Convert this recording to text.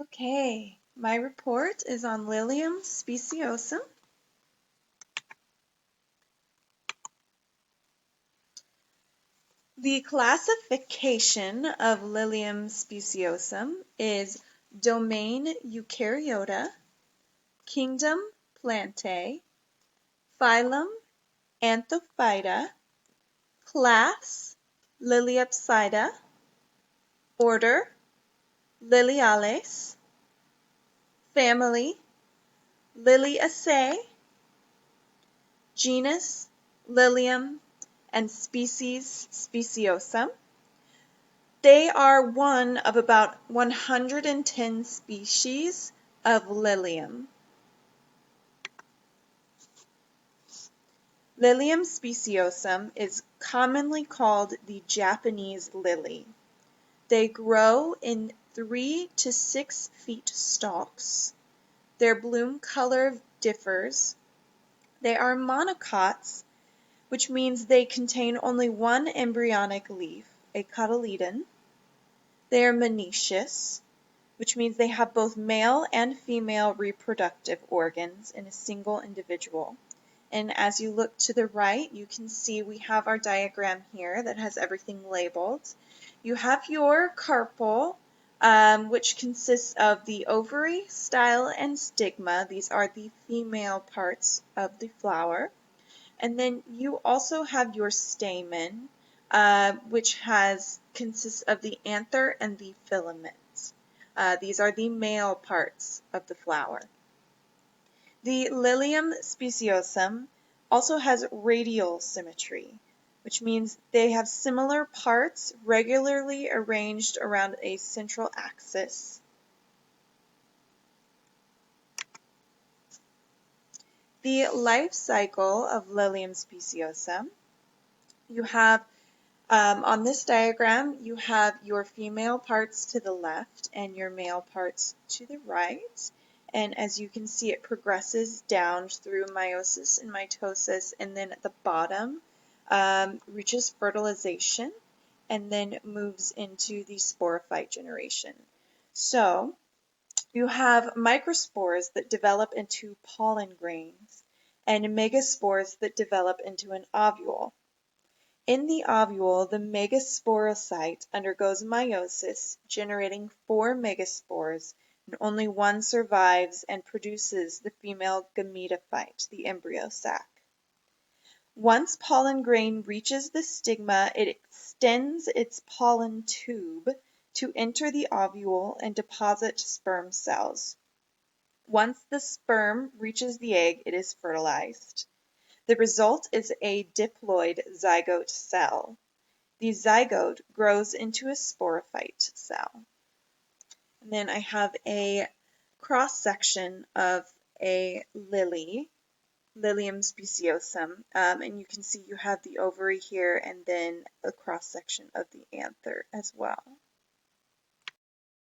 Okay, my report is on Lilium Speciosum. The classification of Lilium Speciosum is domain Eukaryota, kingdom Plantae, phylum Anthophyta, class Liliopsida, order Liliales, family Liliaceae, genus Lilium, and species Speciosum. They are one of about 110 species of Lilium. Lilium speciosum is commonly called the Japanese lily. They grow in 3 to 6 feet stalks. Their bloom color differs. They are monocots, which means they contain only one embryonic leaf, a cotyledon. They are monoecious, which means they have both male and female reproductive organs in a single individual. And as you look to the right, you can see we have our diagram here that has everything labeled. You have your carpel, which consists of the ovary, style, and stigma. These are the female parts of the flower. And then you also have your stamen, which consists of the anther and the filament. These are the male parts of the flower. The Lilium speciosum also has radial symmetry, which means they have similar parts regularly arranged around a central axis. The life cycle of Lilium speciosum, you have on this diagram, you have your female parts to the left and your male parts to the right. And as you can see, it progresses down through meiosis and mitosis, and then at the bottom reaches fertilization and then moves into the sporophyte generation. So you have microspores that develop into pollen grains and megaspores that develop into an ovule. In the ovule, the megasporocyte undergoes meiosis, generating 4 megaspores, and only one survives and produces the female gametophyte, the embryo sac. Once pollen grain reaches the stigma, it extends its pollen tube to enter the ovule and deposit sperm cells. Once the sperm reaches the egg, it is fertilized. The result is a diploid zygote cell. The zygote grows into a sporophyte cell. And then I have a cross-section of a lily, Lilium speciosum, and you can see you have the ovary here and then a cross-section of the anther as well.